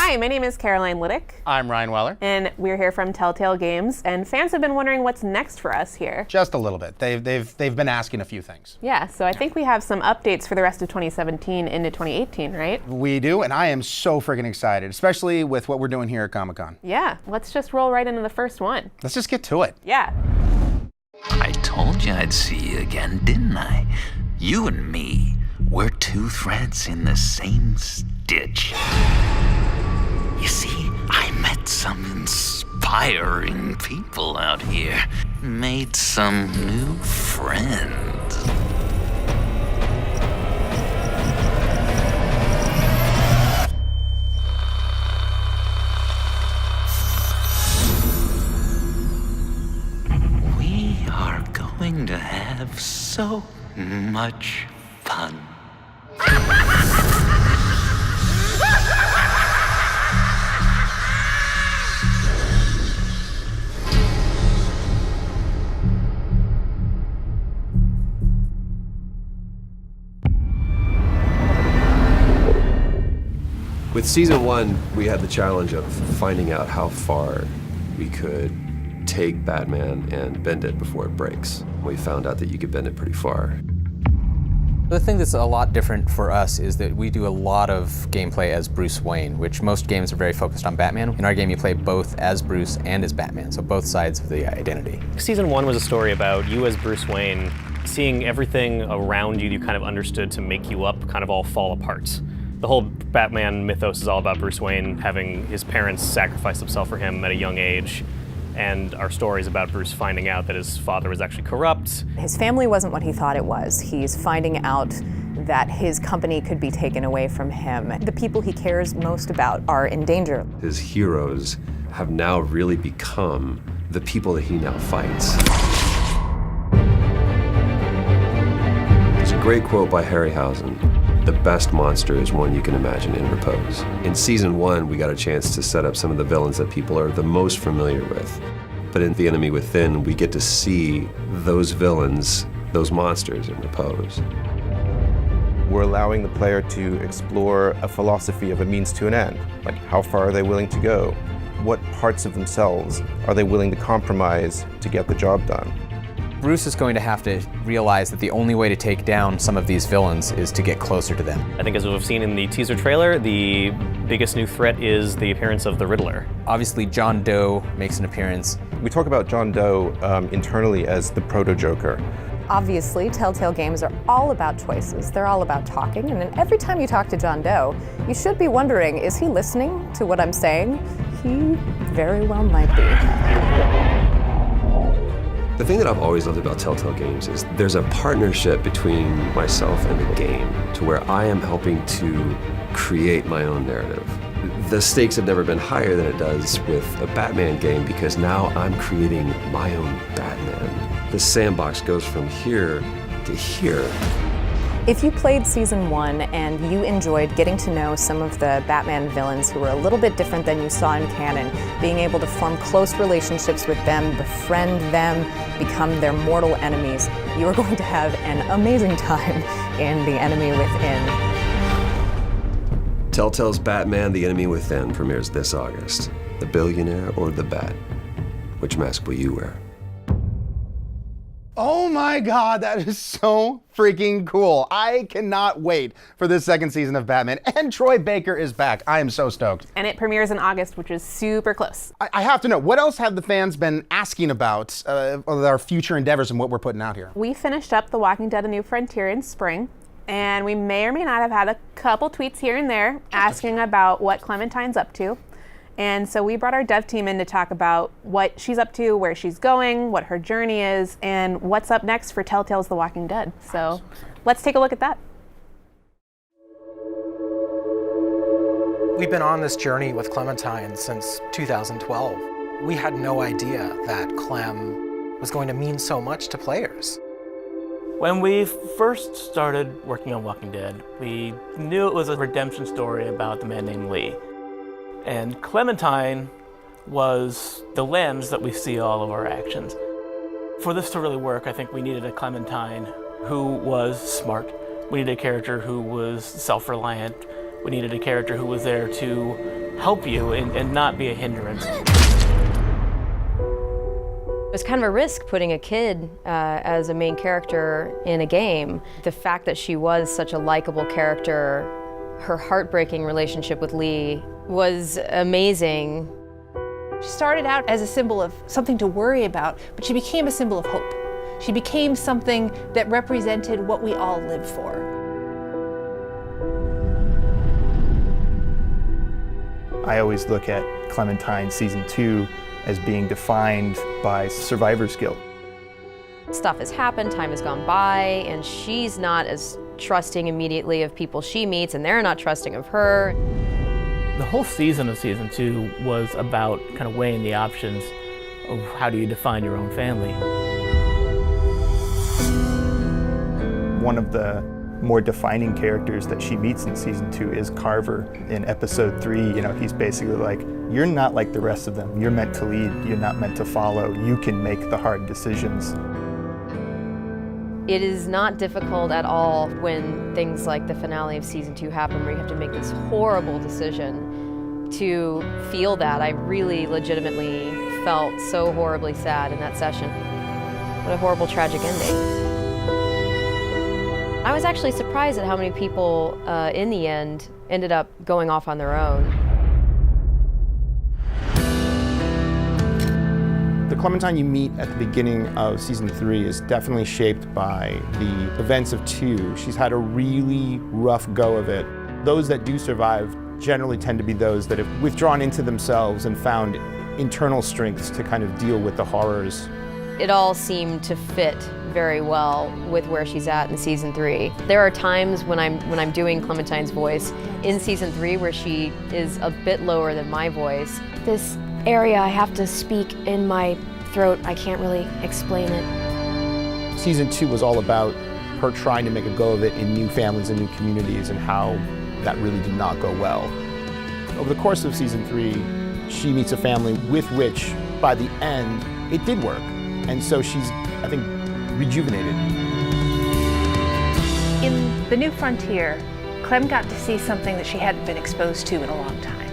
Hi, my name is Caroline Liddick. I'm Ryan Weller. And we're here from Telltale Games, and fans have been wondering what's next for us here. Just a little bit. They've been asking a few things. Yeah, so I think we have some updates for the rest of 2017 into 2018, right? We do, and I am so friggin' excited, especially with what we're doing here at Comic-Con. Yeah, let's just roll right into the first one. Let's just get to it. Yeah. I told you I'd see you again, didn't I? You and me, we're two threads in the same stitch. You see, I met some inspiring people out here. Made some new friends. We are going to have so much fun. With season 1, we had the challenge of finding out how far we could take Batman and bend it before it breaks. We found out that you could bend it pretty far. The thing that's a lot different for us is that we do a lot of gameplay as Bruce Wayne, which most games are very focused on Batman. In our game, you play both as Bruce and as Batman, so both sides of the identity. Season 1 was a story about you as Bruce Wayne, seeing everything around you kind of understood to make you up kind of all fall apart. The whole Batman mythos is all about Bruce Wayne having his parents sacrifice themselves for him at a young age. And our story is about Bruce finding out that his father was actually corrupt. His family wasn't what he thought it was. He's finding out that his company could be taken away from him. The people he cares most about are in danger. His heroes have now really become the people that he now fights. There's a great quote by Harryhausen. The best monster is one you can imagine in repose. In season 1, we got a chance to set up some of the villains that people are the most familiar with. But in The Enemy Within, we get to see those villains, those monsters in repose. We're allowing the player to explore a philosophy of a means to an end. Like, how far are they willing to go? What parts of themselves are they willing to compromise to get the job done? Bruce is going to have to realize that the only way to take down some of these villains is to get closer to them. I think as we've seen in the teaser trailer, the biggest new threat is the appearance of the Riddler. Obviously, John Doe makes an appearance. We talk about John Doe internally as the proto-Joker. Obviously, Telltale Games are all about choices. They're all about talking, and then every time you talk to John Doe, you should be wondering, is he listening to what I'm saying? He very well might be. The thing that I've always loved about Telltale Games is there's a partnership between myself and the game to where I am helping to create my own narrative. The stakes have never been higher than it does with a Batman game because now I'm creating my own Batman. The sandbox goes from here to here. If you played season 1 and you enjoyed getting to know some of the Batman villains who were a little bit different than you saw in canon, being able to form close relationships with them, befriend them, become their mortal enemies, you are going to have an amazing time in The Enemy Within. Telltale's Batman: The Enemy Within premieres this August. The billionaire or the bat? Which mask will you wear? Oh my God, that is so freaking cool. I cannot wait for this second season of Batman. And Troy Baker is back. I am so stoked. And it premieres in August, which is super close. I have to know, what else have the fans been asking about our future endeavors and what we're putting out here? We finished up The Walking Dead: A New Frontier in spring, and we may or may not have had a couple tweets here and there asking about what Clementine's up to. And so we brought our dev team in to talk about what she's up to, where she's going, what her journey is, and what's up next for Telltale's The Walking Dead. So let's take a look at that. We've been on this journey with Clementine since 2012. We had no idea that Clem was going to mean so much to players. When we first started working on Walking Dead, we knew it was a redemption story about the man named Lee. And Clementine was the lens that we see all of our actions. For this to really work, I think we needed a Clementine who was smart. We needed a character who was self-reliant. We needed a character who was there to help you and not be a hindrance. It was kind of a risk putting a kid as a main character in a game. The fact that she was such a likable character, her heartbreaking relationship with Lee was amazing. She started out as a symbol of something to worry about, but she became a symbol of hope. She became something that represented what we all live for. I always look at Clementine Season 2 as being defined by survivor's guilt. Stuff has happened, time has gone by, and she's not as trusting immediately of people she meets, and they're not trusting of her. The whole season of Season 2 was about kind of weighing the options of how do you define your own family. One of the more defining characters that she meets in Season 2 is Carver. In Episode 3, you know, he's basically like, you're not like the rest of them. You're meant to lead, you're not meant to follow. You can make the hard decisions. It is not difficult at all when things like the finale of Season 2 happen, where you have to make this horrible decision to feel that. I really legitimately felt so horribly sad in that session. What a horrible, tragic ending. I was actually surprised at how many people in the end ended up going off on their own. The Clementine you meet at the beginning of Season 3 is definitely shaped by the events of 2. She's had a really rough go of it. Those that do survive generally tend to be those that have withdrawn into themselves and found internal strengths to kind of deal with the horrors. It all seemed to fit very well with where she's at in Season 3. There are times when I'm doing Clementine's voice in Season 3 where she is a bit lower than my voice. This area I have to speak in my throat, I can't really explain it. Season 2 was all about her trying to make a go of it in new families and new communities, and how that really did not go well. Over the course of Season 3, she meets a family with which, by the end, it did work. And so she's, I think, rejuvenated. In The New Frontier, Clem got to see something that she hadn't been exposed to in a long time.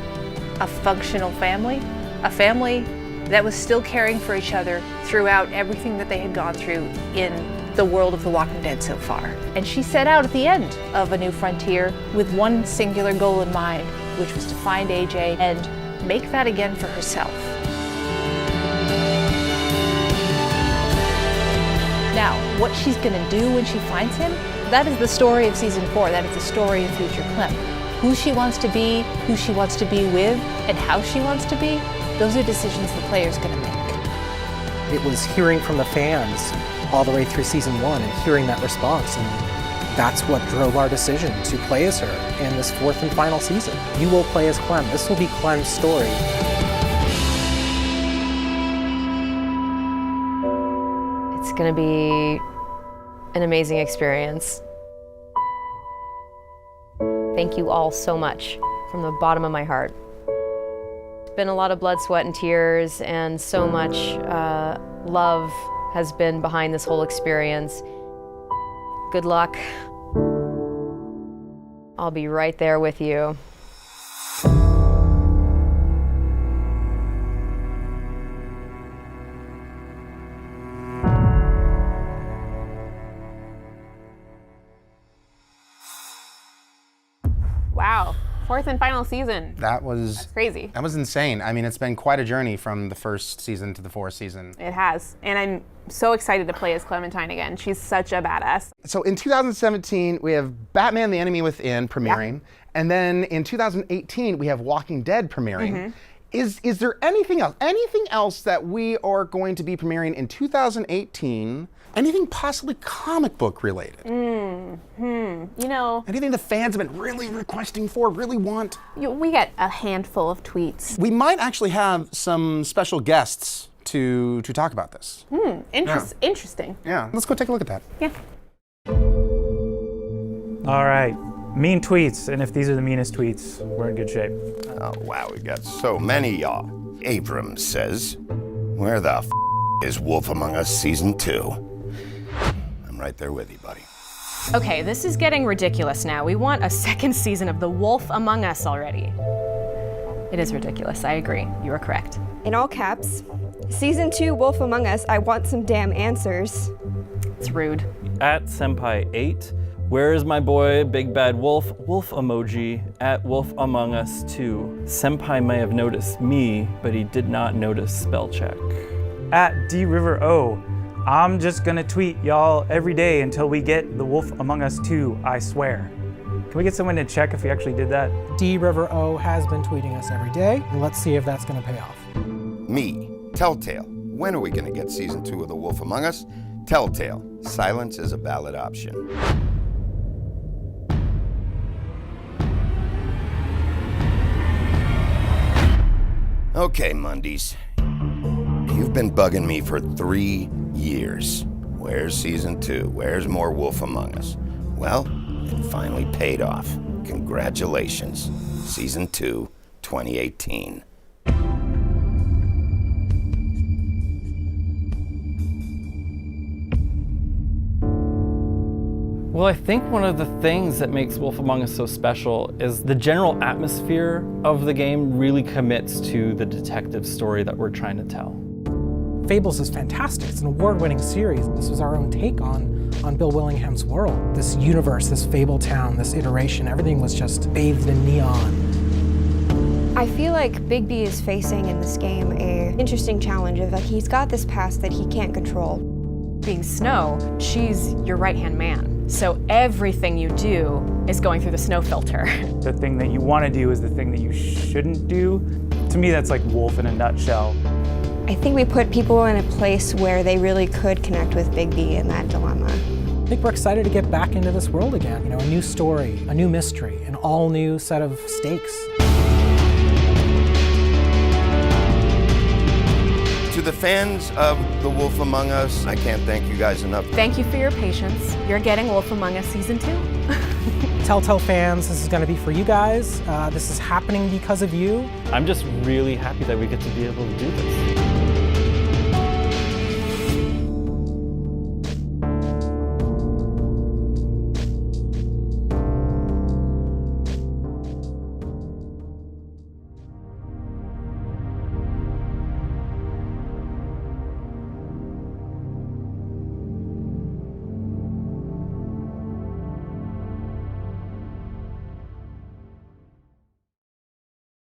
A functional family, a family that was still caring for each other throughout everything that they had gone through in the world of The Walking Dead so far. And she set out at the end of A New Frontier with one singular goal in mind, which was to find AJ and make that again for herself. Now, what she's gonna do when she finds him, that is the story of Season 4. That is the story of future Clem. Who she wants to be, who she wants to be with, and how she wants to be, those are decisions the player's gonna make. It was hearing from the fans all the way through Season 1 and hearing that response, and that's what drove our decision to play as her in this 4th and final season. You will play as Clem. This will be Clem's story. It's gonna be an amazing experience. Thank you all so much from the bottom of my heart. It's been a lot of blood, sweat, and tears, and so much love has been behind this whole experience. Good luck. I'll be right there with you. Wow. 4th and final season. That's crazy. That was insane. I mean, it's been quite a journey from the 1st season to the 4th season. It has. And I'm so excited to play as Clementine again. She's such a badass. So in 2017, we have Batman: The Enemy Within premiering. Yeah. And then in 2018, we have Walking Dead premiering. Mm-hmm. Is there anything else that we are going to be premiering in 2018? Anything possibly comic book related? You know, anything the fans have been really requesting for, really want? We get a handful of tweets. We might actually have some special guests to talk about this. Interesting. Yeah, let's go take a look at that. Yeah. All right, mean tweets, and if these are the meanest tweets, we're in good shape. Oh wow, we got so many, y'all. Abrams says, "Where the f is Wolf Among Us Season 2?" I'm right there with you, buddy. Okay, this is getting ridiculous now. We want a 2nd season of The Wolf Among Us already. It is ridiculous. I agree. You are correct. In all caps, Season 2 Wolf Among Us, I want some damn answers. It's rude. At Senpai8, where is my boy, Big Bad Wolf? Wolf emoji, at Wolf Among Us 2. Senpai may have noticed me, but he did not notice spell check. At DRiverO, I'm just gonna tweet y'all every day until we get the Wolf Among Us 2, I swear. Can we get someone to check if we actually did that? DRiverO has been tweeting us every day, and let's see if that's gonna pay off. Me, Telltale. When are we gonna get Season 2 of The Wolf Among Us? Telltale. Silence is a valid option. Okay, Mondays. You've been bugging me for 3 years. Where's Season 2? Where's more Wolf Among Us? Well, it finally paid off. Congratulations. Season 2, 2018. Well, I think one of the things that makes Wolf Among Us so special is the general atmosphere of the game really commits to the detective story that we're trying to tell. Fables is fantastic. It's an award-winning series. This was our own take on Bill Willingham's world. This universe, this Fable town, this iteration, everything was just bathed in neon. I feel like Big B is facing in this game an interesting challenge of like he's got this past that he can't control. Being Snow, she's your right-hand man. So everything you do is going through the Snow filter. The thing that you want to do is the thing that you shouldn't do. To me, that's like Wolf in a nutshell. I think we put people in a place where they really could connect with Big B in that dilemma. I think we're excited to get back into this world again. You know, a new story, a new mystery, an all new set of stakes. To the fans of The Wolf Among Us, I can't thank you guys enough. Thank you for your patience. You're getting Wolf Among Us Season 2. Telltale fans, this is going to be for you guys. This is happening because of you. I'm just really happy that we get to be able to do this.